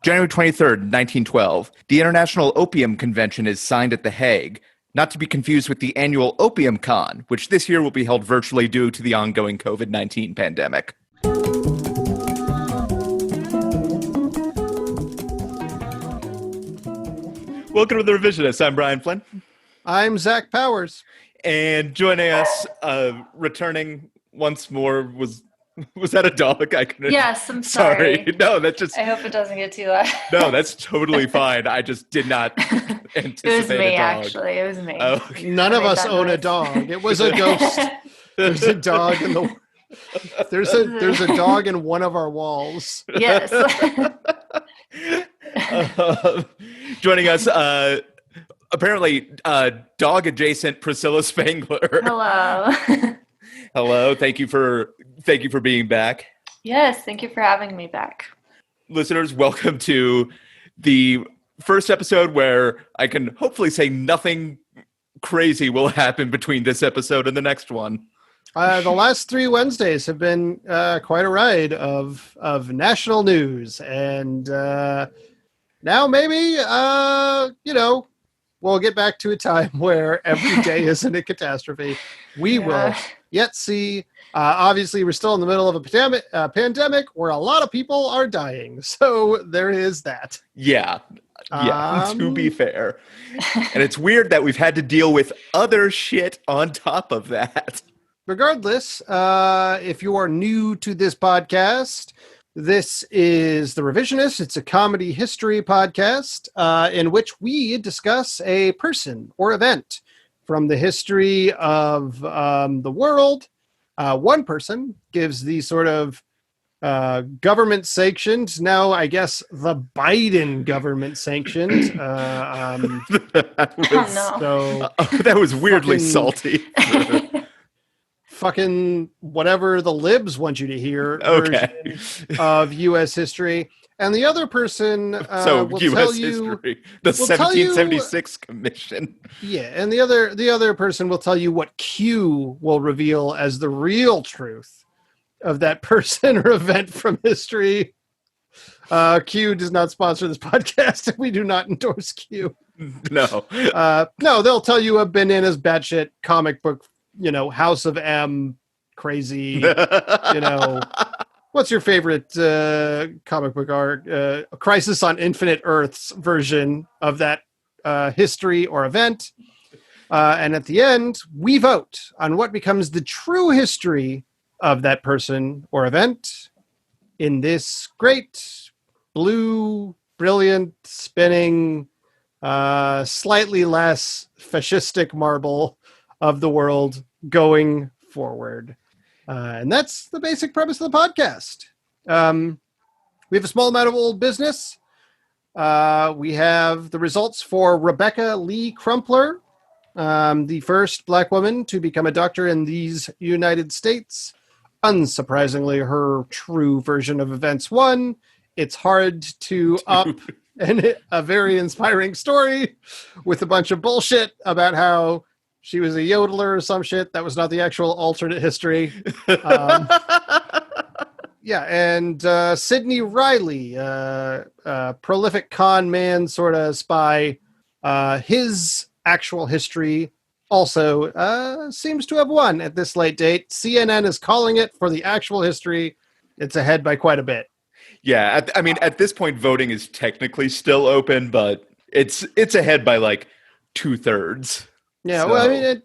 January 23rd, 1912. The International Opium Convention is signed at The Hague, not to be confused with the annual Opium Con, which this year will be held virtually due to the ongoing COVID-19 pandemic. Welcome to The Revisionists. I'm Brian Flynn. I'm Zach Powers. And joining us, returning once more, was that a dog? Yes, I'm sorry. No, that's just... I hope it doesn't get too loud. No, that's totally fine. I just did not anticipate It was me, a dog. Actually. It was me. Oh, okay. None of us own a dog. It was a ghost. There's a dog in the... There's a dog in one of our walls. Yes. Joining us, apparently, dog-adjacent Priscilla Spangler. Hello. Hello. Thank you for being back. Yes, thank you for having me back. Listeners, welcome to the first episode where I can hopefully say nothing crazy will happen between this episode and the next one. The last 3 Wednesdays have been quite a ride of national news, and now maybe we'll get back to a time where every day isn't a catastrophe. We will yet see. Obviously, we're still in the middle of a pandemic where a lot of people are dying, so there is that. Yeah. To be fair, and it's weird that we've had to deal with other shit on top of that. Regardless, if you are new to this podcast, this is The Revisionist. It's a comedy history podcast in which we discuss a person or event from the history of the world. One person gives the sort of government-sanctioned, now I guess the Biden government-sanctioned. That was weirdly salty. Fucking whatever the libs want you to hear version of U.S. history. And the other person will US tell you... history, the 1776 Commission. Yeah, and the other person will tell you what Q will reveal as the real truth of that person or event from history. Q does not sponsor this podcast, and we do not endorse Q. No. No, they'll tell you a bananas batshit comic book, House of M, crazy, what's your favorite comic book art? Crisis on Infinite Earths version of that history or event. And at the end, we vote on what becomes the true history of that person or event in this great, blue, brilliant, spinning, slightly less fascistic marble of the world going forward. And that's the basic premise of the podcast. We have a small amount of old business. We have the results for Rebecca Lee Crumpler, the first Black woman to become a doctor in these United States. Unsurprisingly, her true version of events won. It's hard to up and a very inspiring story with a bunch of bullshit about how she was a yodeler or some shit. That was not the actual alternate history. And Sidney Riley, prolific con man sort of spy, his actual history also seems to have won at this late date. CNN is calling it for the actual history. It's ahead by quite a bit. Yeah, at this point, voting is technically still open, but it's ahead by like 2/3. Yeah, so. Well,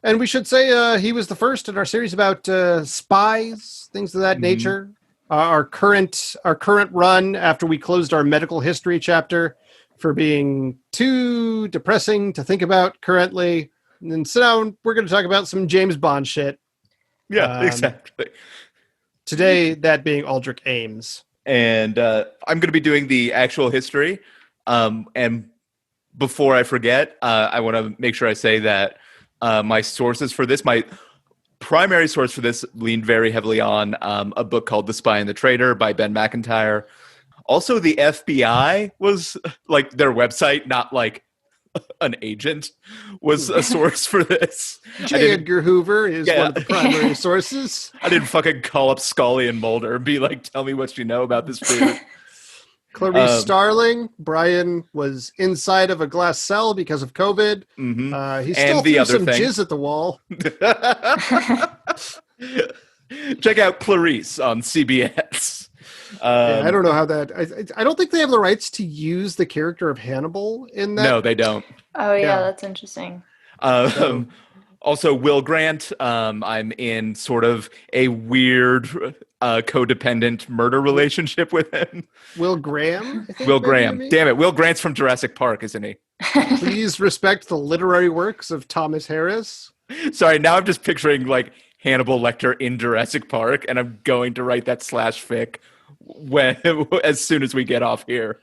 and we should say he was the first in our series about spies, things of that nature. Our current run after we closed our medical history chapter for being too depressing to think about currently. And so now we're going to talk about some James Bond shit. Yeah, exactly. Today, that being Aldrich Ames. And I'm going to be doing the actual history. And before I forget, I want to make sure I say that my sources for this, my primary source for this leaned very heavily on a book called The Spy and the Traitor by Ben McIntyre. Also, the FBI was like their website, not like an agent, was a source for this. J. Edgar Hoover is one of the primary sources. I didn't fucking call up Scully and Mulder and be like, tell me what you know about this food. Clarice Starling. Brian was inside of a glass cell because of COVID. Mm-hmm. He still the threw other some thing. jizz at the wall. Check out Clarice on CBS. Yeah, I don't know how that. I don't think they have the rights to use the character of Hannibal in that. No, they don't. Oh yeah, Yeah. that's interesting. Also, Will Grant. I'm in sort of a weird codependent murder relationship with him. Will Graham? I think Will maybe you Graham. mean? Damn it. Will Grant's from Jurassic Park, isn't he? Please respect the literary works of Thomas Harris. Sorry, now I'm just picturing like Hannibal Lecter in Jurassic Park, and I'm going to write that /fic when as soon as we get off here.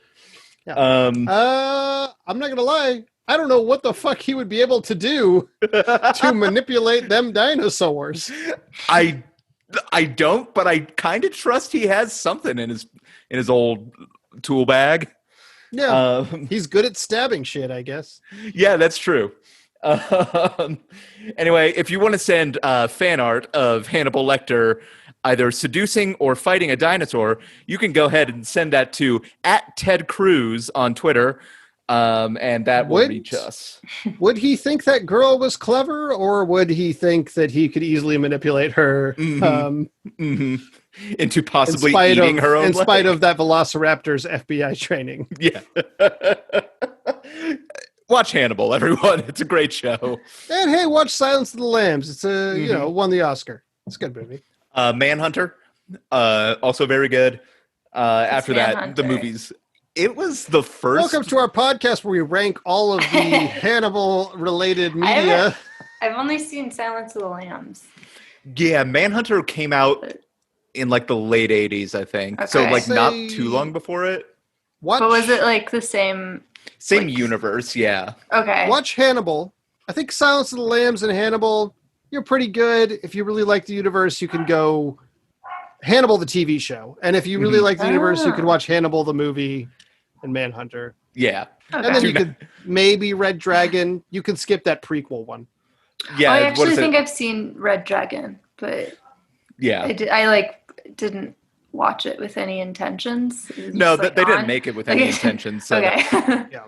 Yeah. I'm not gonna lie. I don't know what the fuck he would be able to do to manipulate them dinosaurs. I don't, but I kind of trust he has something in his old tool bag. Yeah, he's good at stabbing shit, I guess. Yeah, that's true. Anyway, if you want to send fan art of Hannibal Lecter either seducing or fighting a dinosaur, you can go ahead and send that to @TedCruz on Twitter, and that will reach us. Would he think that girl was clever, or would he think that he could easily manipulate her into possibly eating her own in spite leg? of that Velociraptor's FBI training? Yeah. Watch Hannibal, everyone. It's a great show. And hey, watch Silence of the Lambs. It's won the Oscar. It's a good movie. Manhunter, also very good. After that, the movies. It was the first. Welcome to our podcast where we rank all of the Hannibal-related media. I've only seen Silence of the Lambs. Yeah, Manhunter came out in like the late 80s, I think. Okay. So like not too long before it. But was it like the same universe? Yeah. Okay. Watch Hannibal. I think Silence of the Lambs and Hannibal, you're pretty good. If you really like the universe, you can go Hannibal the TV show. And if you really like the universe, you can watch Hannibal the movie and Manhunter. Yeah. Okay. And then you could maybe Red Dragon. You can skip that prequel one. Yeah. I actually think I've seen Red Dragon, but yeah. I didn't watch it with any intentions. No, they didn't make it with any intentions. So okay. Yeah.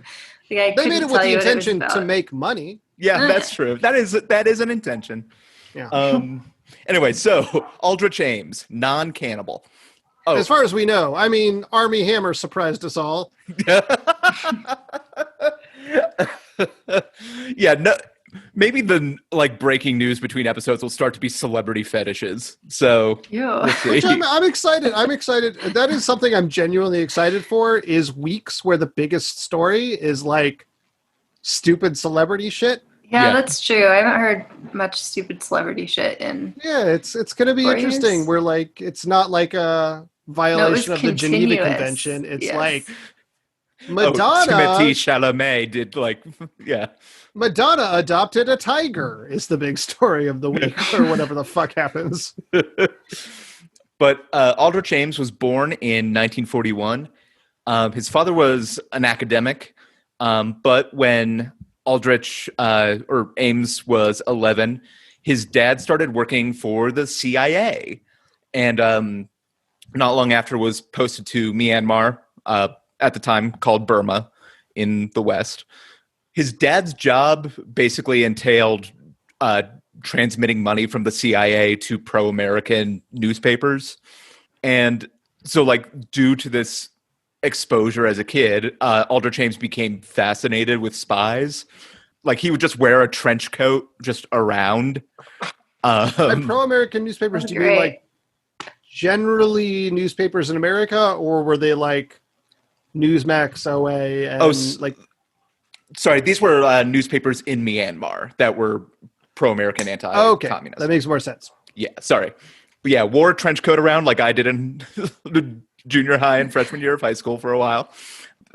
They made it with the intention to make money. Yeah, that's true. That is an intention. Yeah. Anyway, so Aldrich Ames, non-cannibal. Oh. As far as we know, I mean, Army Hammer surprised us all. Yeah, no. Maybe the breaking news between episodes will start to be celebrity fetishes. So yeah, which I'm excited. I'm excited. That is something I'm genuinely excited for. Is weeks where the biggest story is like stupid celebrity shit. Yeah, that's true. I haven't heard much stupid celebrity shit in. Yeah, it's going to be interesting. Where like it's not like a violation of the Geneva Convention. It's like Madonna. Timothée Chalamet did yeah. Madonna adopted a tiger is the big story of the week or whatever the fuck happens. But Aldrich Ames was born in 1941. His father was an academic, but when Aldrich or Ames was 11, his dad started working for the CIA, and not long after was posted to Myanmar, at the time called Burma, in the West. His dad's job basically entailed transmitting money from the CIA to pro-American newspapers. And so, due to this exposure as a kid, Aldrich Ames became fascinated with spies. He would just wear a trench coat just around. And pro-American newspapers, do you mean generally newspapers in America, or were they Newsmax, OA, and Sorry, these were newspapers in Myanmar that were pro-American, anti-communist. Okay, that makes more sense. Yeah, sorry. But yeah, wore a trench coat around like I did in junior high and freshman year of high school for a while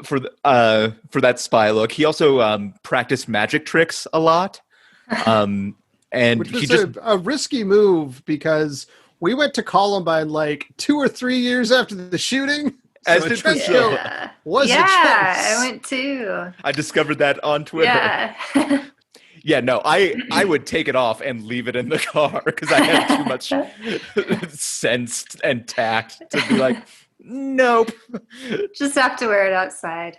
for that spy look. He also practiced magic tricks a lot. And which was a risky move because we went to Columbine 2 or 3 years after the shooting. As did Priscilla. Yeah, I went too. I discovered that on Twitter. Yeah. Yeah, no, I would take it off and leave it in the car because I had too much sense and tact to be Nope. Just have to wear it outside.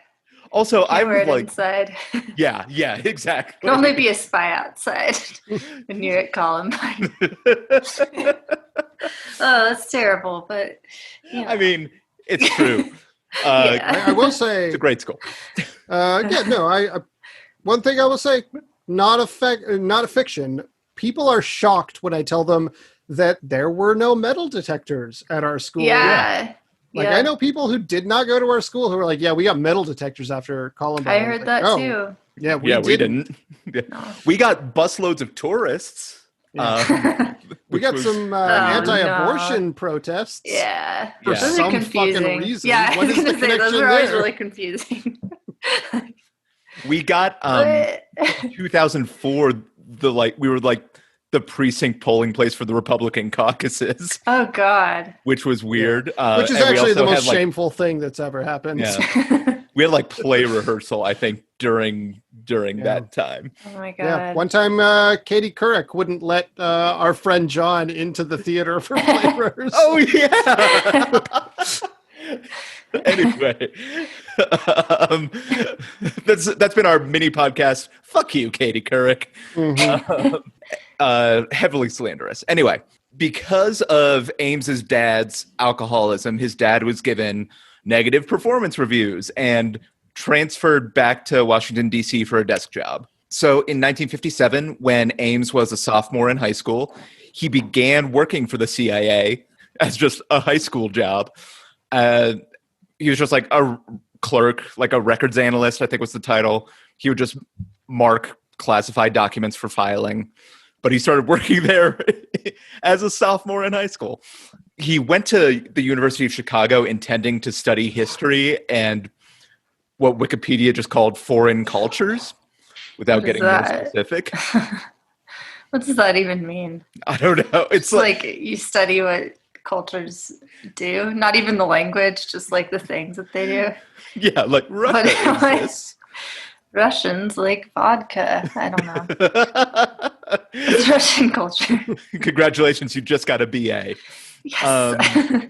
Also, I Can't wear would it like. inside. Yeah, exactly. Can only be a spy outside when you're at Columbine. Oh, that's terrible, but I mean, it's true. Yeah. I will say, It's a great school. one thing I will say, not a fiction. People are shocked when I tell them that there were no metal detectors at our school. Yeah. Like, yeah. I know people who did not go to our school who were like, yeah, we got metal detectors after Columbine. I was heard like, that oh, too. Yeah, we didn't. Yeah. No. We got busloads of tourists. Yeah. We which got was some weird. anti-abortion protests. Yeah. For Yeah. Those some are confusing. fucking reason. Yeah, I What was is the gonna say those connection are always there? really confusing. We got But- 2004. We were like the precinct polling place for the Republican caucuses, oh God. which was weird. Which is and we actually the also most had, like, shameful thing that's ever happened. Yeah. We had like play rehearsal, I think, during Yeah. that time. Oh my God. Yeah, one time Katie Couric wouldn't let our friend John into the theater for play rehearsal. Oh yeah. Anyway, that's been our mini podcast. Fuck you, Katie Couric. Mhm. Heavily slanderous. Anyway, because of Ames's dad's alcoholism, his dad was given negative performance reviews and transferred back to Washington, D.C. for a desk job. So in 1957, when Ames was a sophomore in high school, he began working for the CIA as just a high school job. He was just like a clerk, like a records analyst, I think was the title. He would just mark classified documents for filing. But he started working there as a sophomore in high school. He went to the University of Chicago intending to study history and what Wikipedia just called foreign cultures, without What is getting more that? specific. What does that even mean? I don't know. It's It's like you study what cultures do, not even the language, just like the things that they do. yeah, like Russia What- exists. Russians like vodka. I don't know. It's Russian culture. Congratulations, you just got a BA. Yes.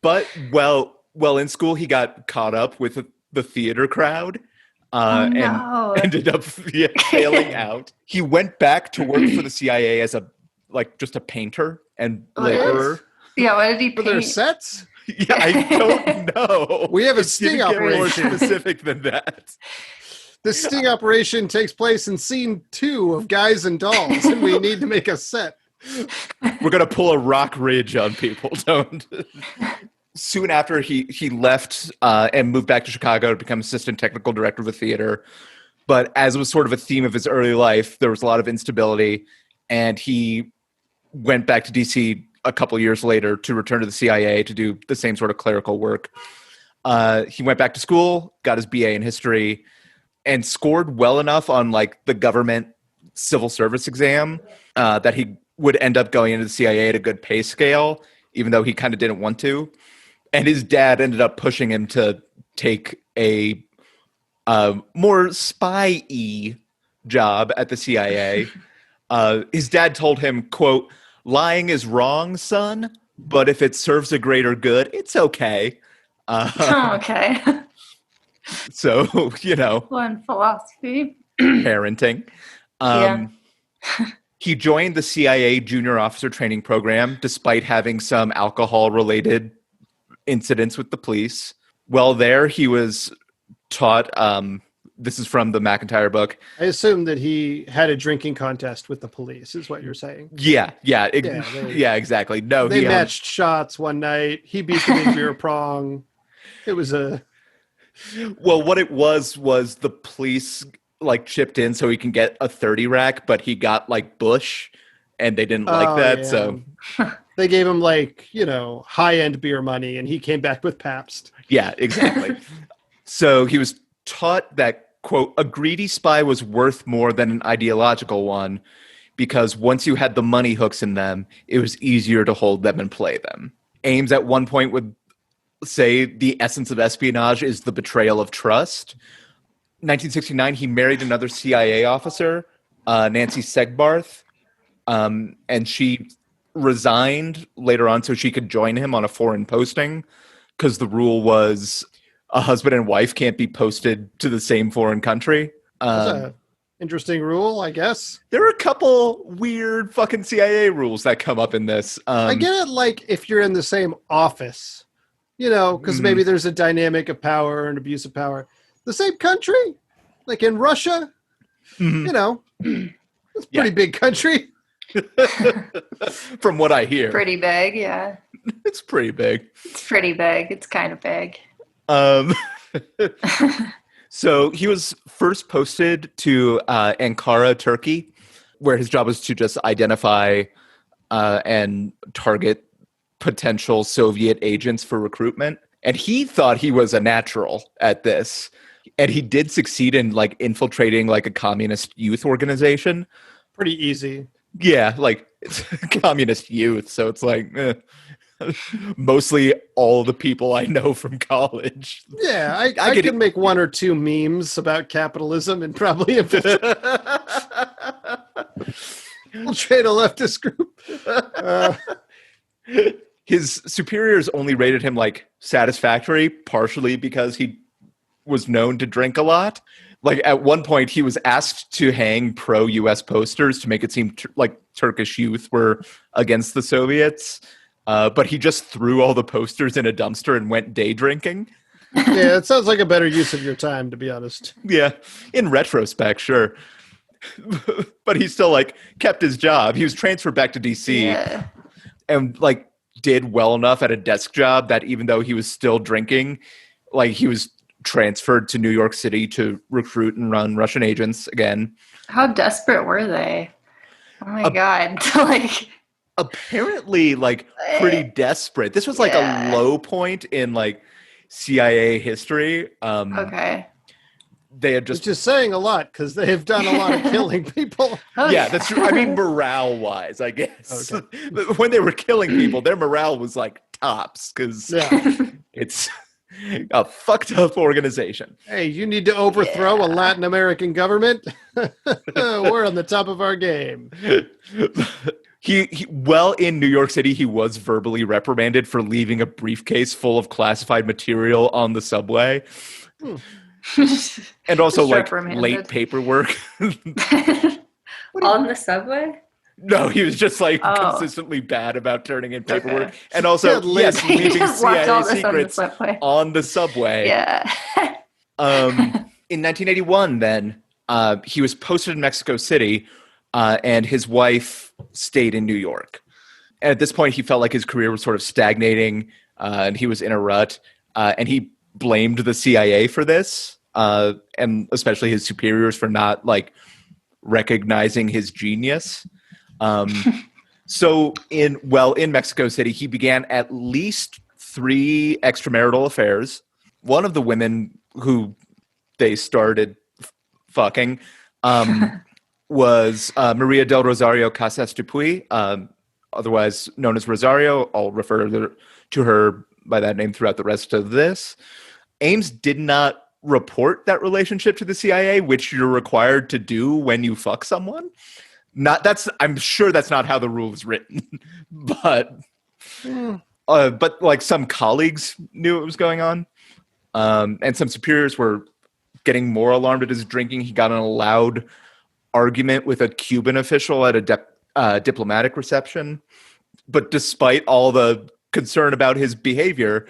But well, in school he got caught up with the theater crowd. Oh, no. And ended up failing out. He went back to work for the CIA as just a painter and What? laborer. Yeah, what did he For their paint? sets? Yeah, I don't know. We have a It sting didn't get more operation. specific than that. This sting operation takes place in scene 2 of Guys and Dolls, and we need to make a set. We're gonna pull a rock ridge on people. Don't. Soon after he left and moved back to Chicago to become assistant technical director of a theater. But as was sort of a theme of his early life, there was a lot of instability, and he went back to DC a couple years later to return to the CIA to do the same sort of clerical work. He went back to school, got his BA in history, and scored well enough on like the government civil service exam that he would end up going into the CIA at a good pay scale, even though he kind of didn't want to. And his dad ended up pushing him to take a more spy-y job at the CIA. His dad told him, quote, "Lying is wrong, son, but if it serves a greater good, it's okay." Oh, okay. So, One philosophy. parenting. Yeah. He joined the CIA junior officer training program despite having some alcohol-related incidents with the police. While there, he was taught, this is from the McIntyre book. I assume that he had a drinking contest with the police, is what you're saying. Yeah, exactly. No, They he matched shots one night. He beat them in beer pong. It was a... well, what it was the police like chipped in so he can get a 30 rack, but he got like Bush, and they didn't like that. yeah. So They gave him high-end beer money, and he came back with Pabst. yeah, exactly. So he was taught that, quote, "a greedy spy was worth more than an ideological one, because once you had the money hooks in them, it was easier to hold them and play them." Ames at one point would say the essence of espionage is the betrayal of trust. 1969, he married another CIA officer, Nancy Segbarth, and she resigned later on so she could join him on a foreign posting because the rule was a husband and wife can't be posted to the same foreign country. That's a interesting rule, I guess. There are a couple weird fucking CIA rules that come up in this. I get it, like, if you're in the same office, because maybe there's a dynamic of power and abuse of power. The same country, like in Russia, it's a pretty big country. From what I hear. Pretty big, yeah. It's pretty big. It's pretty big. It's kind of big. So he was first posted to Ankara, Turkey, where his job was to just identify and target potential Soviet agents for recruitment. And he thought he was a natural at this. And he did succeed in like infiltrating like a communist youth organization. Pretty easy. Yeah, like it's communist youth. So it's like mostly all the people I know from college. Yeah, I can make one or two memes about capitalism and probably infiltrate a leftist group. His superiors only rated him like satisfactory, partially because he was known to drink a lot. Like at one point, he was asked to hang pro-U.S. posters to make it seem like Turkish youth were against the Soviets. But he just threw all the posters in a dumpster and went day drinking. Yeah, it sounds like a better use of your time, to be honest. Yeah, in retrospect, sure. But he still like kept his job. He was transferred back to D.C. And like did well enough at a desk job that even though he was still drinking, like he was transferred to New York City to recruit and run Russian agents again. How desperate were they? Oh my God. Like apparently like pretty desperate. This was like a low point in like CIA history. Okay. They had just saying a lot because they have done a lot of killing people. Yeah, that's true. I mean, morale wise, I guess. Okay. When they were killing people, their morale was like tops because it's a fucked up organization. Hey, you need to overthrow a Latin American government? We're on the top of our game. He well, in New York City, he was verbally reprimanded for leaving a briefcase full of classified material on the subway. And also like late paperwork. On the subway? No, he was just like consistently bad about turning in paperwork. Okay. And also, yes, leaving CIA secrets on the subway. Yeah. In 1981, then, he was posted in Mexico City, and his wife stayed in New York. And at this point, he felt like his career was sort of stagnating, and he was in a rut. And he blamed the CIA for this, and especially his superiors for not like recognizing his genius. So in Mexico City, he began at least 3 extramarital affairs. One of the women who they started fucking was Maria del Rosario Casas Dupuy, otherwise known as Rosario. I'll refer to her by that name throughout the rest of this. Ames did not report that relationship to the CIA, which you're required to do when you fuck someone. I'm sure that's not how the rule is written, but like some colleagues knew what was going on, and some superiors were getting more alarmed at his drinking. He got in a loud argument with a Cuban official at a diplomatic reception, but despite all the concern about his behavior,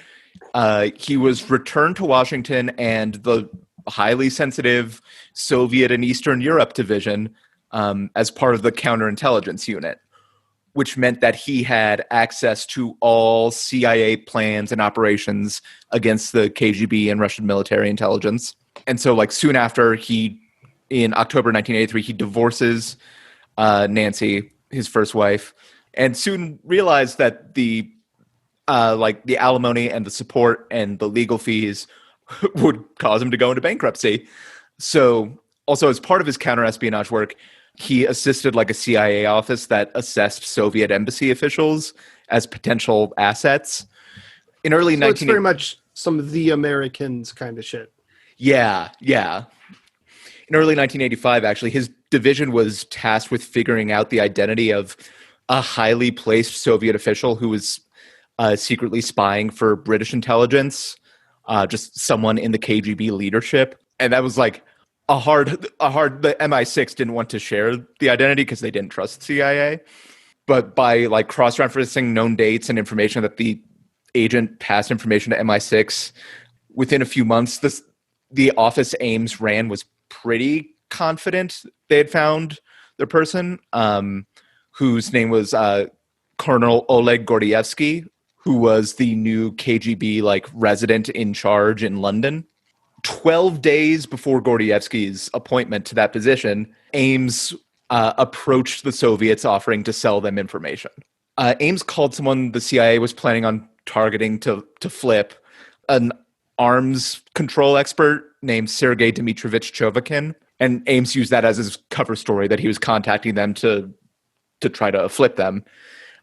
he was returned to Washington and the highly sensitive Soviet and Eastern Europe division as part of the counterintelligence unit, which meant that he had access to all CIA plans and operations against the KGB and Russian military intelligence. And so like soon after, in October 1983, he divorces Nancy, his first wife, and soon realized that the alimony and the support and the legal fees would cause him to go into bankruptcy. So also as part of his counterespionage work, he assisted like a CIA office that assessed Soviet embassy officials as potential assets. In early it's very much some of the Americans kind of shit. Yeah. In early 1985, actually, his division was tasked with figuring out the identity of a highly placed Soviet official who was secretly spying for British intelligence, just someone in the KGB leadership. And that was like the MI6 didn't want to share the identity because they didn't trust the CIA. But by like cross-referencing known dates and information that the agent passed information to MI6, within a few months, the office Ames ran was pretty confident they had found the person, whose name was Colonel Oleg Gordievsky, who was the new KGB like resident in charge in London. 12 days before Gordievsky's appointment to that position, Ames approached the Soviets offering to sell them information. Ames called someone the CIA was planning on targeting to flip, an arms control expert named Sergei Dmitrovich Chovakin, and Ames used that as his cover story that he was contacting them to try to flip them.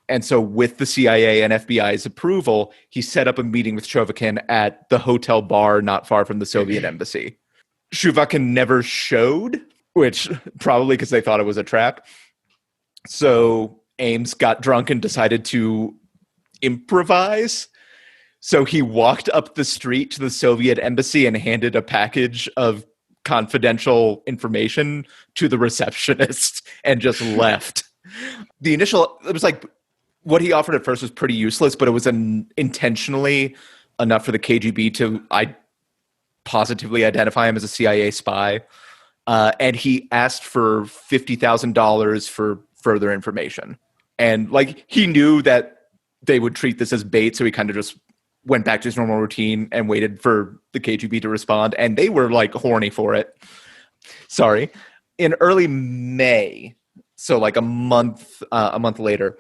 And so with the CIA and FBI's approval, he set up a meeting with Chovakin at the hotel bar not far from the Soviet embassy. Chovakin never showed, which probably because they thought it was a trap. So Ames got drunk and decided to improvise. So he walked up the street to the Soviet embassy and handed a package of confidential information to the receptionist and just left. It was like what he offered at first was pretty useless, but it was intentionally enough for the KGB to positively identify him as a CIA spy. And he asked for $50,000 for further information. And like he knew that they would treat this as bait, so he kind of just went back to his normal routine and waited for the KGB to respond. And they were like horny for it. Sorry. In early May, so like a month later,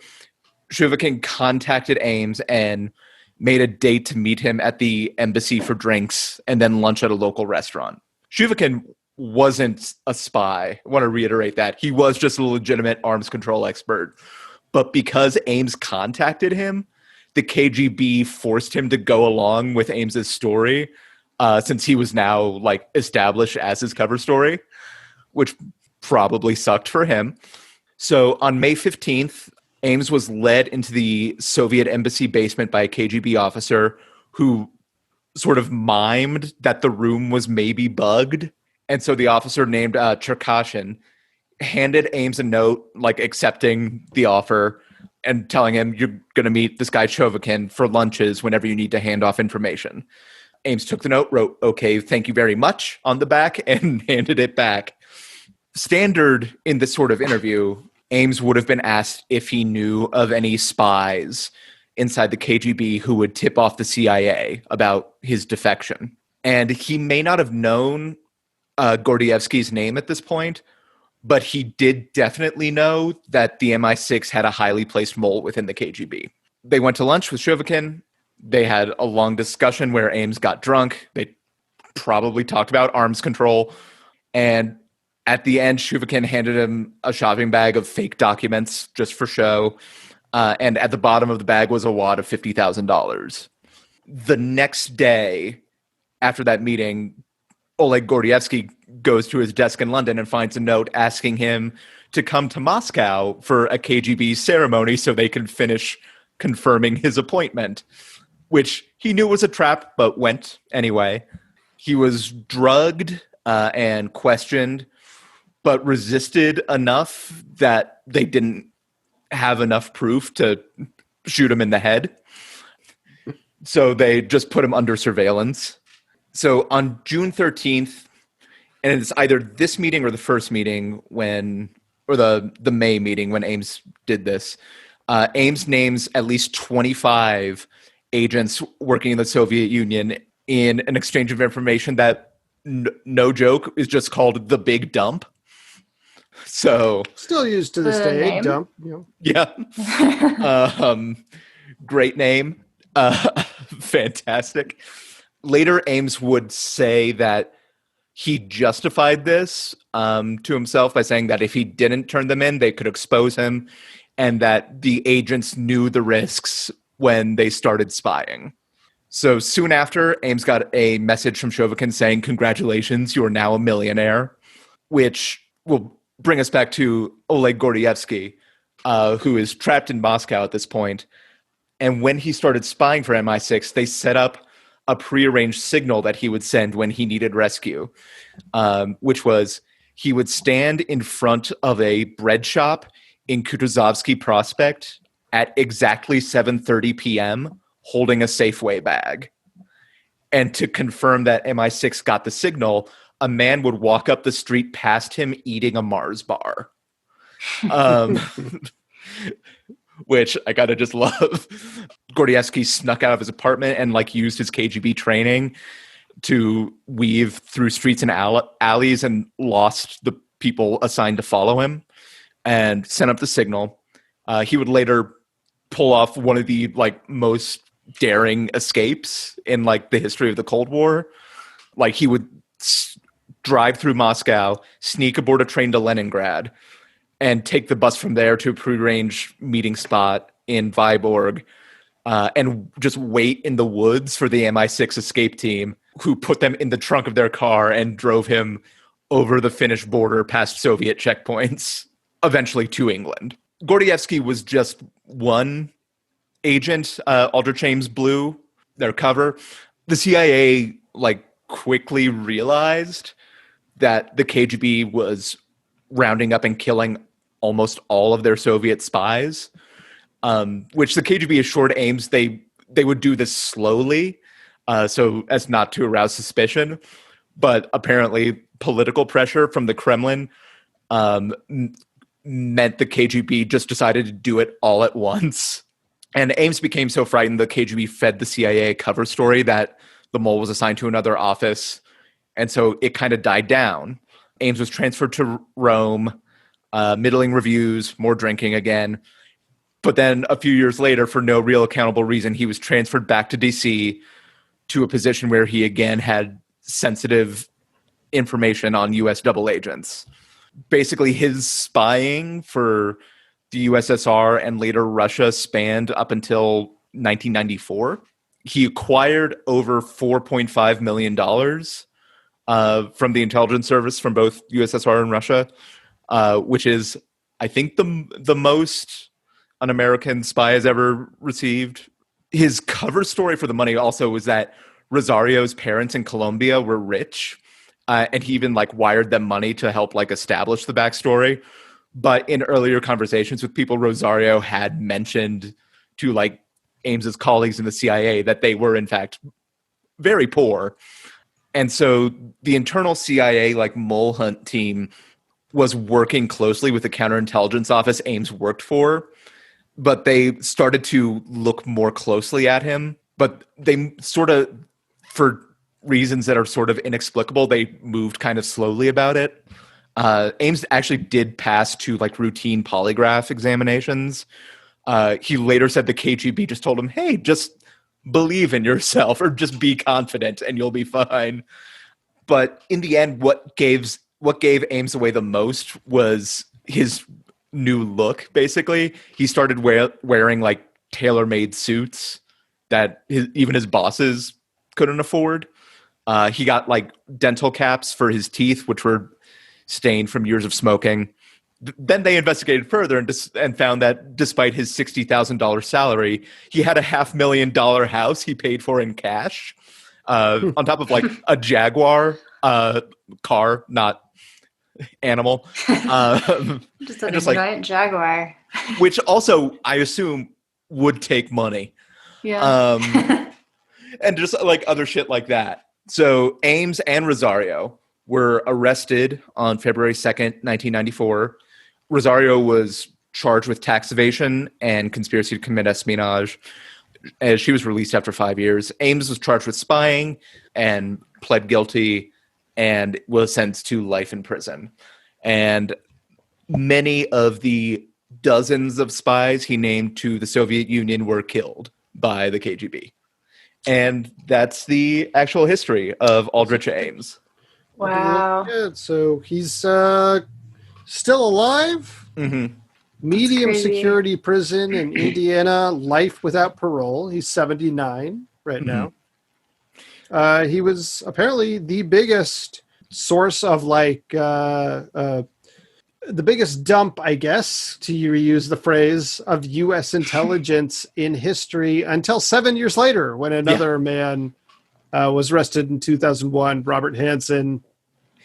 Chovakin contacted Ames and made a date to meet him at the embassy for drinks and then lunch at a local restaurant. Chovakin wasn't a spy. I want to reiterate that. He was just a legitimate arms control expert. But because Ames contacted him, the KGB forced him to go along with Ames's story, since he was now like established as his cover story, which probably sucked for him. So on May 15th, Ames was led into the Soviet embassy basement by a KGB officer who sort of mimed that the room was maybe bugged. And so the officer named Cherkashin handed Ames a note, like accepting the offer and telling him, you're going to meet this guy Chovakin for lunches whenever you need to hand off information. Ames took the note, wrote, "Okay, thank you very much" on the back, and handed it back. Standard in this sort of interview, Ames would have been asked if he knew of any spies inside the KGB who would tip off the CIA about his defection. And he may not have known Gordievsky's name at this point, but he did definitely know that the MI6 had a highly placed mole within the KGB. They went to lunch with Chovakin. They had a long discussion where Ames got drunk. They probably talked about arms control. And at the end, Chovakin handed him a shopping bag of fake documents just for show. And at the bottom of the bag was a wad of $50,000. The next day, after that meeting, Oleg Gordievsky goes to his desk in London and finds a note asking him to come to Moscow for a KGB ceremony so they can finish confirming his appointment, which he knew was a trap, but went anyway. He was drugged and questioned, but resisted enough that they didn't have enough proof to shoot him in the head. So they just put him under surveillance. So on June 13th, and it's either this meeting or the first meeting or the May meeting when Ames did this, Ames names at least 25 agents working in the Soviet Union in an exchange of information that, no joke, is just called the Big Dump. So still used to this The day. name? Dump. You know. yeah. Great name. Fantastic. Later, Ames would say that he justified this to himself by saying that if he didn't turn them in, they could expose him, and that the agents knew the risks when they started spying. So soon after, Ames got a message from Chovakin saying, "Congratulations, you are now a millionaire," which will bring us back to Oleg Gordievsky, who is trapped in Moscow at this point. And when he started spying for MI6, they set up a prearranged signal that he would send when he needed rescue, which was he would stand in front of a bread shop in Kutuzovsky Prospect at exactly 7:30 p.m. holding a Safeway bag. And to confirm that MI6 got the signal, a man would walk up the street past him eating a Mars bar. Which I gotta just love. Gordievsky snuck out of his apartment and like used his KGB training to weave through streets and alleys and lost the people assigned to follow him and sent up the signal. He would later pull off one of the like most daring escapes in like the history of the Cold War. Like he would drive through Moscow, sneak aboard a train to Leningrad, and take the bus from there to a prearranged meeting spot in Vyborg, and just wait in the woods for the MI6 escape team, who put them in the trunk of their car and drove him over the Finnish border past Soviet checkpoints, eventually to England. Gordievsky was just one agent. Aldrich Ames blew their cover. The CIA like quickly realized that the KGB was rounding up and killing almost all of their Soviet spies, which the KGB assured Ames they would do this slowly, so as not to arouse suspicion. But apparently political pressure from the Kremlin meant the KGB just decided to do it all at once. And Ames became so frightened the KGB fed the CIA a cover story that the mole was assigned to another office. And so it kind of died down. Ames was transferred to Rome, middling reviews, more drinking again. But then a few years later, for no real accountable reason, he was transferred back to DC to a position where he again had sensitive information on US double agents. Basically, his spying for the USSR and later Russia spanned up until 1994. He acquired over $4.5 million from the intelligence service from both USSR and Russia, which is, I think, the most an American spy has ever received. His cover story for the money also was that Rosario's parents in Colombia were rich, and he even like wired them money to help like establish the backstory. But in earlier conversations with people, Rosario had mentioned to like Ames's colleagues in the CIA that they were in fact very poor. And so the internal CIA like mole hunt team was working closely with the counterintelligence office Ames worked for, but they started to look more closely at him. But they sort of, for reasons that are sort of inexplicable, they moved kind of slowly about it. Ames actually did pass to like routine polygraph examinations. He later said the KGB just told him, hey, just believe in yourself or just be confident and you'll be fine. But in the end, what gave Ames away the most was his new look, basically. He started wearing like tailor-made suits that even his bosses couldn't afford. He got like dental caps for his teeth, which were stained from years of smoking. Then they investigated further and found that despite his $60,000 salary, he had a $500,000 house he paid for in cash, on top of like a Jaguar car, not animal. Just a giant Jaguar. Which also, I assume, would take money. Yeah. And just like other shit like that. So Ames and Rosario were arrested on February 2nd, 1994. Rosario was charged with tax evasion and conspiracy to commit espionage, as she was released after 5 years. Ames was charged with spying and pled guilty and was sentenced to life in prison. And many of the dozens of spies he named to the Soviet Union were killed by the KGB. And that's the actual history of Aldrich Ames. Wow. Good. So he's still alive. Mm-hmm. Medium security prison in Indiana, life without parole. He's 79 right now. He was apparently the biggest source of like the biggest dump, I guess, to reuse the phrase, of U.S. intelligence in history until 7 years later when another man was arrested in 2001, Robert Hansen,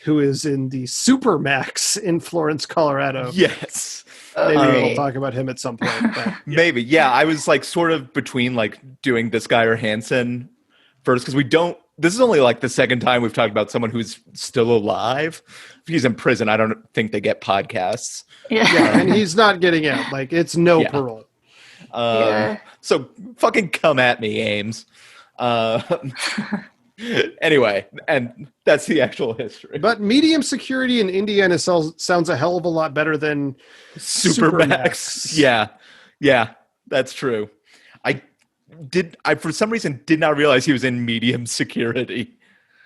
who is in the Supermax in Florence, Colorado. Yes. Maybe we'll Great. talk about him at some point. But Maybe. Yeah, I was like sort of between like doing this guy or Hansen first because this is only like the second time we've talked about someone who's still alive. If he's in prison, I don't think they get podcasts. yeah, and he's not getting out. Like, it's no Yeah. parole. Yeah. So fucking come at me, Ames. Anyway, and that's the actual history. But medium security in Indiana sounds a hell of a lot better than Supermax. Yeah, that's true. I for some reason did not realize he was in medium security.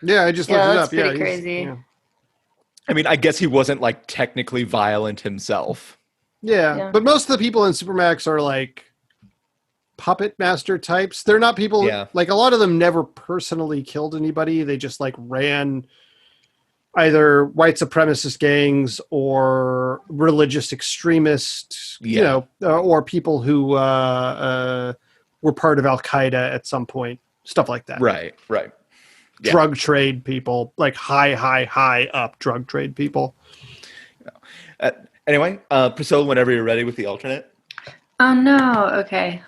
Yeah, I just looked it that's up. pretty Yeah, crazy. Yeah. I mean, I guess he wasn't like technically violent himself. Yeah, but most of the people in Supermax are like puppet master types. They're not people, like a lot of them never personally killed anybody. They just like ran either white supremacist gangs or religious extremists, or people who were part of Al-Qaeda at some point, stuff like that. Right. Yeah. Drug trade people, like high up drug trade people. Anyway, Priscilla, whenever you're ready with the alternate. Oh no. Okay.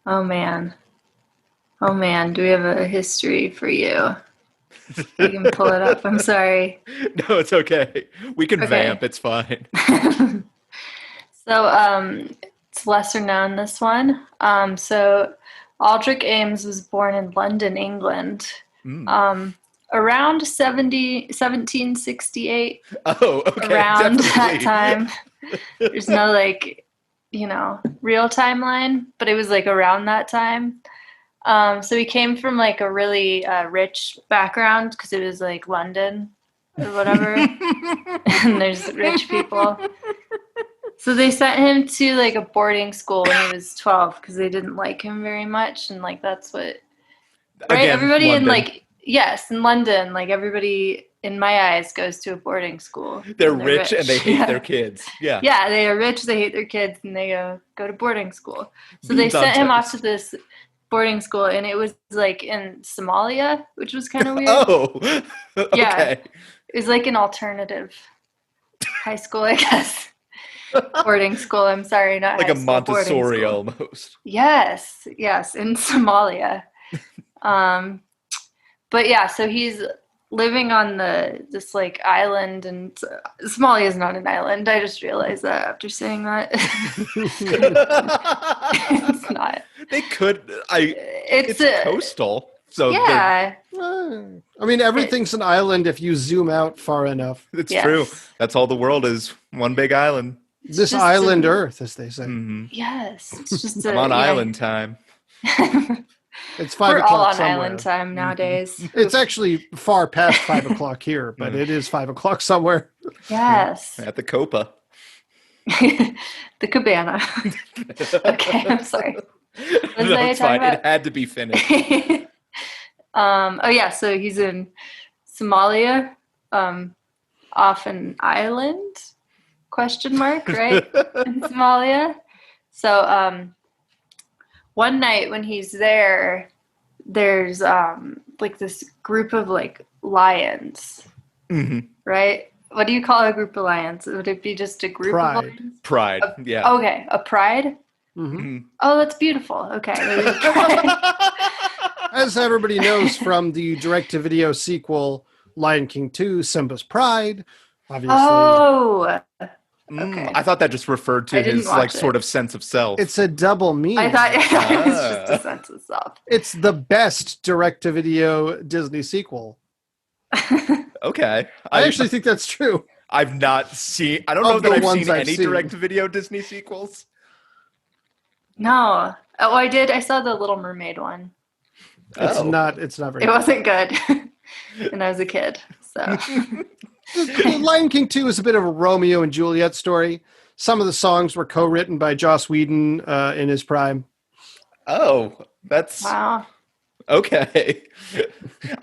Oh man. Do we have a history for you? You can pull it up. I'm sorry. No, it's okay. We can vamp. It's fine. So, it's lesser known, this one. So Aldrich Ames was born in London, England. Around 1768. Oh, okay. Around definitely. that time. There's no real timeline, but it was like around that time. So he came from like a really rich background because it was like London or whatever. And there's rich people. So they sent him to like a boarding school when he was 12 because they didn't like him very much. And like, that's what, right? Again, Everybody London. in London, like everybody in my eyes goes to a boarding school. They're rich and they hate their kids. Yeah. Yeah, they are rich, they hate their kids, and they go to boarding school. So they sent him off to this boarding school, and it was like in Somalia, which was kind of weird. Oh, okay. Yeah, it was like an alternative high school, I guess. Boarding school. I'm sorry, not like high a school, Montessori almost. Yes, in Somalia. But yeah, so he's living on this like island, and Somalia is not an island. I just realized that after saying that. It's not. They could. It's coastal. So yeah. I mean, everything's an island if you zoom out far enough. It's true. That's all the world is. One big island. This island Earth, as they say. Mm-hmm. Yes. It's just I'm on island time. It's 5 We're o'clock all on somewhere. island time nowadays. It's actually far past 5 o'clock here, but it is 5 o'clock somewhere. Yes. At the Copa. The cabana. Okay, I'm sorry. No, it's fine. It had to be finished. So he's in Somalia, off an island, ? Right? In Somalia. So one night when he's there, there's like this group of like lions, right? What do you call a group of lions? Would it be just a group of lions? Pride, yeah. Okay, a pride? Mm-hmm. Oh, that's beautiful. Okay. As everybody knows from the direct-to-video sequel, Lion King 2, Simba's Pride, obviously. Oh, okay. I thought that just referred to his like sort of sense of self. It's a double meaning. I thought it was just a sense of self. It's the best direct-to-video Disney sequel. Okay. I actually think that's true. I've not seen... I don't know that I've seen any seen. direct-to-video Disney sequels. No. Oh, I did. I saw the Little Mermaid one. It's not very It wasn't good. And I was a kid, so... Lion King 2 is a bit of a Romeo and Juliet story. Some of the songs were co-written by Joss Whedon in his prime. Oh, that's... Wow. Okay.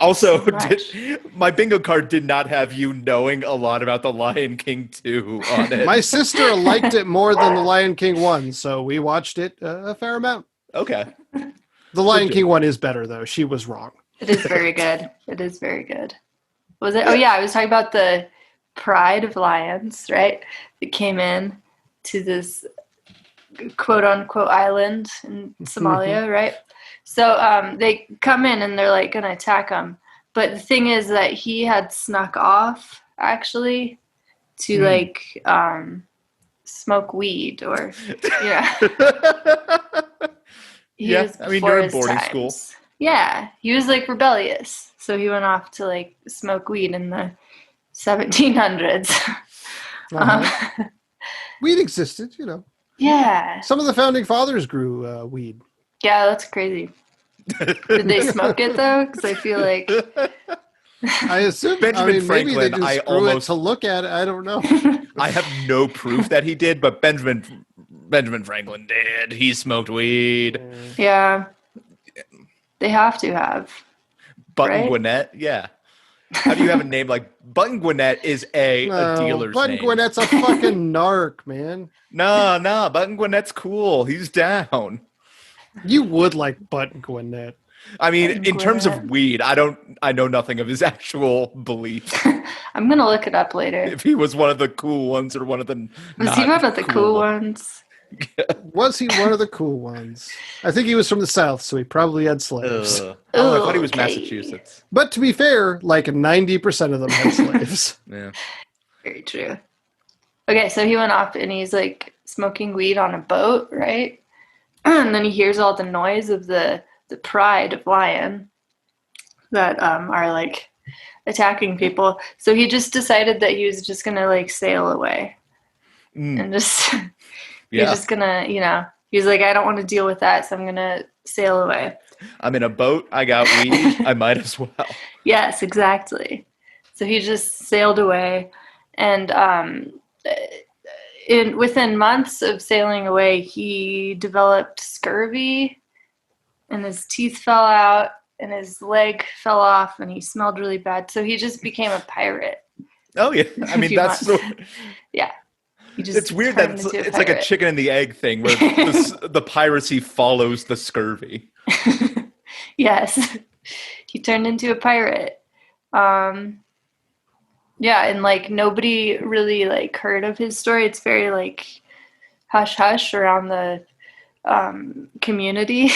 Also, So much. my bingo card did not have you knowing a lot about The Lion King 2 on it. My sister liked it more than The Lion King 1, so we watched it a fair amount. Okay. The Lion King 1 is better, though. She was wrong. It is very good. It is very good. Was it? Oh yeah, I was talking about the pride of lions, right? That came in to this quote unquote island in Somalia, right? So they come in and they're like gonna attack him. But the thing is that he had snuck off actually to like smoke weed or He was I mean, before you're in his boarding times. school. Yeah, he was like rebellious. So he went off to like smoke weed in the 1700s. Weed existed, you know. Yeah. Some of the founding fathers grew weed. Yeah, that's crazy. Did they smoke it though? Because I feel like I assume. Benjamin maybe Franklin, they just grew it to look at it. I don't know. I have no proof that he did, but Benjamin Franklin did. He smoked weed. yeah, they have to have. Button Right? Gwinnett, yeah. How do you have a name like Button Gwinnett is a dealer's Button name. Gwinnett's a fucking narc, man. No, Button Gwinnett's cool. He's down. You would like Button Gwinnett. I mean, Button in terms of Gwinnett. weed, I know nothing of his actual beliefs. I'm gonna look it up later. If he was one of the cool ones or one of the Was he one of the cool ones? Was he one of the cool ones? I think he was from the South, so he probably had slaves. Oh, I thought he was Okay. Massachusetts. But to be fair, like 90% of them had slaves. Yeah. Very true. Okay, so he went off and he's like smoking weed on a boat, right? And then he hears all the noise of the pride of lion that are like attacking people. So he just decided that he was just gonna like sail away and just you're just gonna, he's like, I don't want to deal with that, so I'm gonna sail away. I'm in a boat. I got weed. I might as well. Yes, exactly. So he just sailed away, and within months of sailing away, he developed scurvy, and his teeth fell out, and his leg fell off, and he smelled really bad. So he just became a pirate. Oh yeah. I mean, that's yeah. It's weird that it's like a chicken and the egg thing where the piracy follows the scurvy. Yes. He turned into a pirate. Yeah, and like nobody really like heard of his story. It's very like hush hush around the community.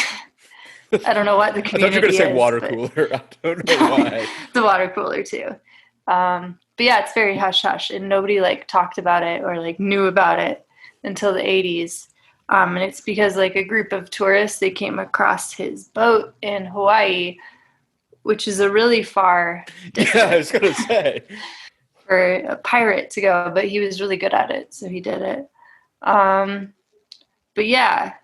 I don't know what the community I thought you were going to say is, water but- cooler. I don't know why. The water cooler too. But yeah, it's very hush hush, and nobody like talked about it or like knew about it until the 80s. And it's because like a group of tourists, they came across his boat in Hawaii, which is a really far distance Yeah, I was going to say. for a pirate to go, but he was really good at it, so he did it. But yeah,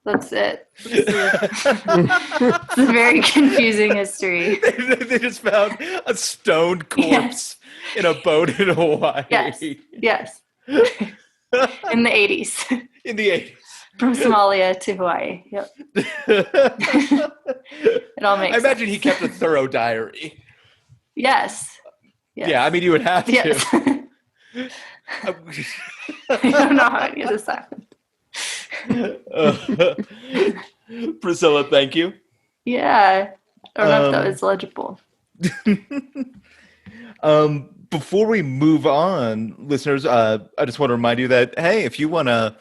that's it. It's a very confusing history. They just found a stoned corpse in a boat in Hawaii. Yes. In the 80s. In the 80s. From Somalia to Hawaii. Yep. It all makes I imagine sense. he kept a thorough diary. Yes. Yeah, I mean, you would have to. Yes. I don't know how any of this happened. Priscilla, thank you. Yeah. I don't know if that was legible. Before we move on, listeners, I just want to remind you that, hey, if you want to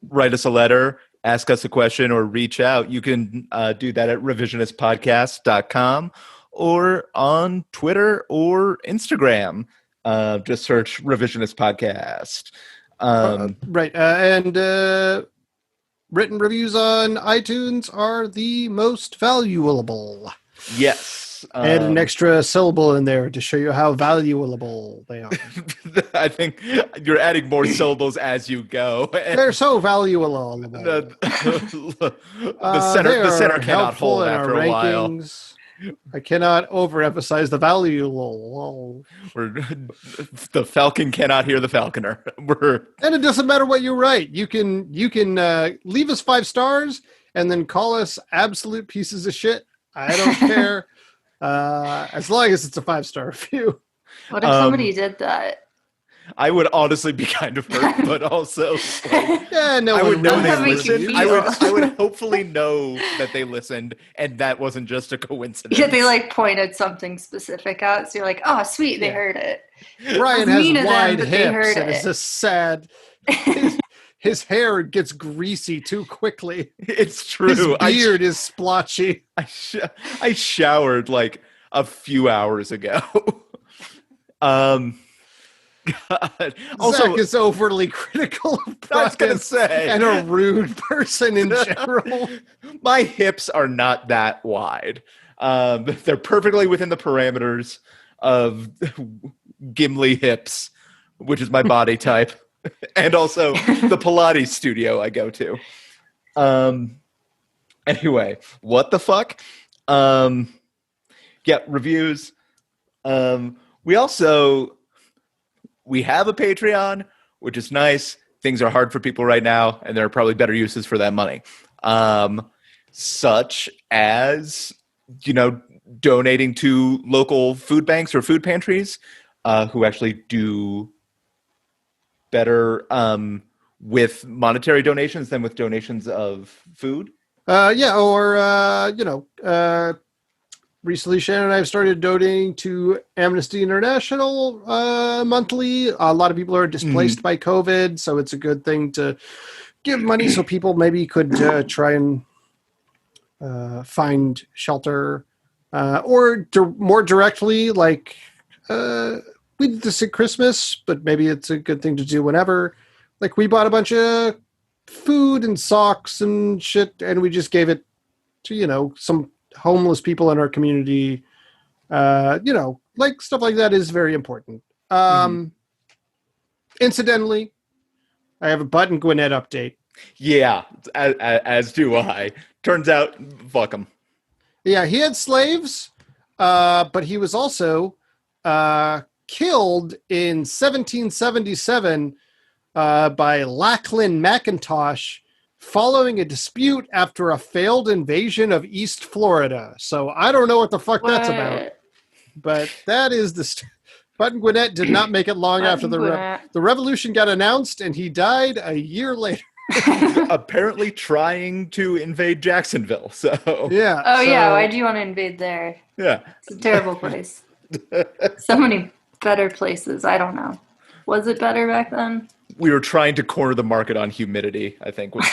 write us a letter, ask us a question, or reach out, you can do that at revisionistpodcast.com or on Twitter or Instagram. Just search Revisionist Podcast. Right. And written reviews on iTunes are the most valuable. Yes. Add an extra syllable in there to show you how valuable they are. I think you're adding more syllables as you go. They're so valuable. The They center are cannot helpful hold in after our a while. rankings. I cannot overemphasize the valuable. The falcon cannot hear the falconer. And it doesn't matter what you write. You can leave us 5 stars and then call us absolute pieces of shit. I don't care. As long as it's a 5-star review. What if somebody did that? I would honestly be kind of hurt, but also like, Yeah, no I one would know reads they That's how we listened. feel. I would hopefully know that they listened, and that wasn't just a coincidence. Yeah, they like pointed something specific out, so you're like, oh, sweet, they Yeah. heard it. Brian That's has mean of them, wide but they hips heard and it. it's just sad. His hair gets greasy too quickly. It's His true. beard is splotchy. I showered like a few hours ago. God. Also, Zach is overly critical of I was gonna Brian say, and a rude person in general. my hips are not that wide. They're perfectly within the parameters of Gimli hips, which is my body type, and also the Pilates studio I go to. Anyway, what the fuck? Yeah, reviews. We have a Patreon, which is nice. Things are hard for people right now, and there are probably better uses for that money. Such as, donating to local food banks or food pantries who actually do better with monetary donations than with donations of food. Recently Shannon and I have started donating to Amnesty International monthly. A lot of people are displaced by COVID, so it's a good thing to give money so people maybe could try and find shelter. More directly, like we did this at Christmas, but maybe it's a good thing to do whenever. Like we bought a bunch of food and socks and shit, and we just gave it to, some homeless people in our community. Like stuff like that is very important. Incidentally, I have a Button Gwinnett update. Yeah, as do I. Turns out, fuck him. Yeah, he had slaves, but he was also killed in 1777 by Lachlan McIntosh following a dispute after a failed invasion of East Florida. So I don't know what the fuck that's about. But that is Button Gwinnett did not make it long after the revolution got announced, and he died a year later. Apparently trying to invade Jacksonville. So yeah. Oh yeah, why do you want to invade there? Yeah, it's a terrible place. So many better places. I don't know. Was it better back then? We were trying to corner the market on humidity, I think. When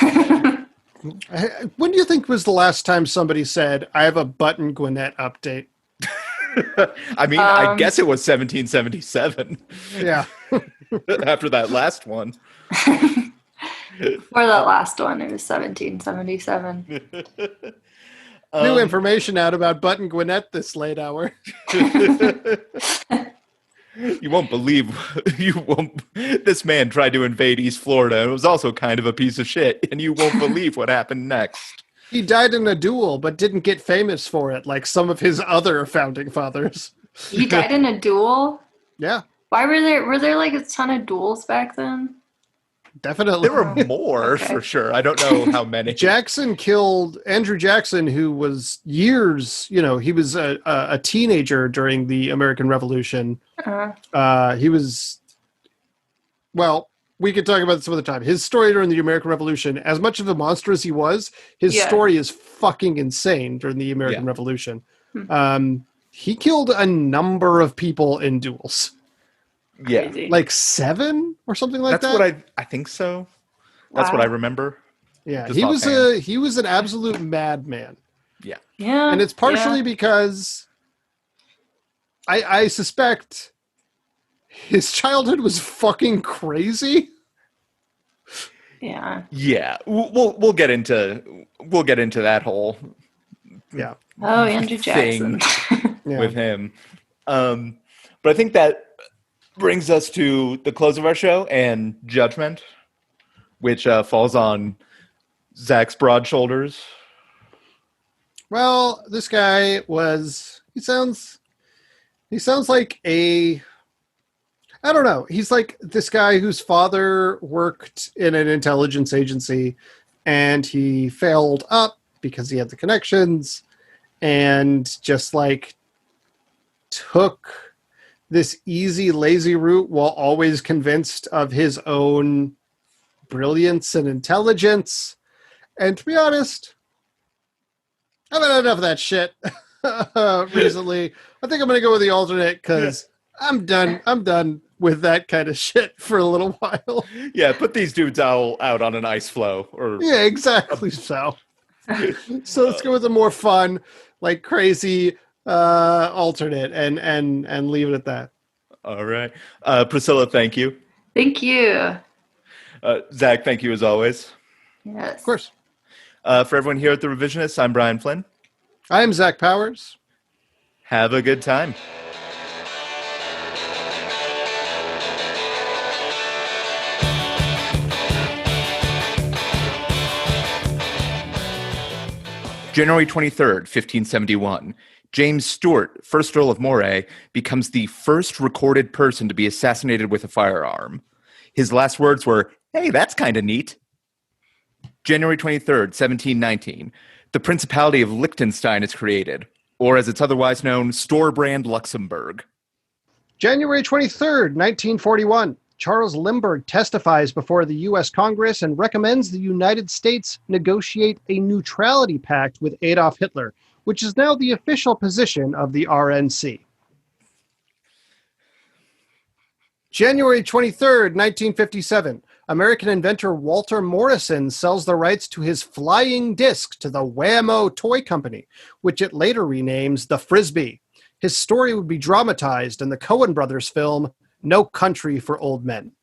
do you think was the last time somebody said, I have a Button Gwinnett update? I mean, I guess it was 1777. Yeah. After that last one. For that last one, it was 1777. New information out about Button Gwinnett this late hour. You won't believe this man tried to invade East Florida and was also kind of a piece of shit, and you won't believe what happened next. He died in a duel, but didn't get famous for it like some of his other founding fathers. He died in a duel? Yeah. Why were there like a ton of duels back then? Definitely. There were more, for sure. I don't know how many. Jackson killed Andrew Jackson, who was years, he was a teenager during the American Revolution. He was, well, we could talk about this some other time. His story during the American Revolution, as much of a monster as he was, his story is fucking insane during the American Revolution. He killed a number of people in duels. Yeah. Crazy. Like 7 or something like That's that. what I think so. That's what I remember. Yeah, Just he was an absolute madman. Yeah. Yeah. And it's partially because I suspect his childhood was fucking crazy. Yeah. Yeah. We'll get into that whole Andrew Jackson with him. But I think that brings us to the close of our show and judgment, which falls on Zach's broad shoulders. Well, this guy he sounds like I don't know. He's like this guy whose father worked in an intelligence agency and he failed up because he had the connections and just like took this easy, lazy route while always convinced of his own brilliance and intelligence. And to be honest, I've had enough of that shit recently. I think I'm going to go with the alternate because I'm done with that kind of shit for a little while. Yeah, put these dudes all out on an ice floe. Or Yeah, exactly so. So let's go with a more fun, like crazy alternate and leave it at that. All right. Priscilla, thank you. Thank you. Zach, thank you as always. Yes. Of course. For everyone here at The Revisionists, I'm Brian Flynn. I am Zach Powers. Have a good time. January 23rd, 1571. James Stuart, 1st Earl of Moray, becomes the first recorded person to be assassinated with a firearm. His last words were, "Hey, that's kind of neat." January 23rd, 1719. The Principality of Liechtenstein is created, or as it's otherwise known, Storbrand Luxembourg. January 23rd, 1941. Charles Lindbergh testifies before the U.S. Congress and recommends the United States negotiate a neutrality pact with Adolf Hitler, which is now the official position of the RNC. January 23rd, 1957. American inventor Walter Morrison sells the rights to his flying disc to the Wham-O toy company, which it later renames the Frisbee. His story would be dramatized in the Coen brothers film No Country for Old Men.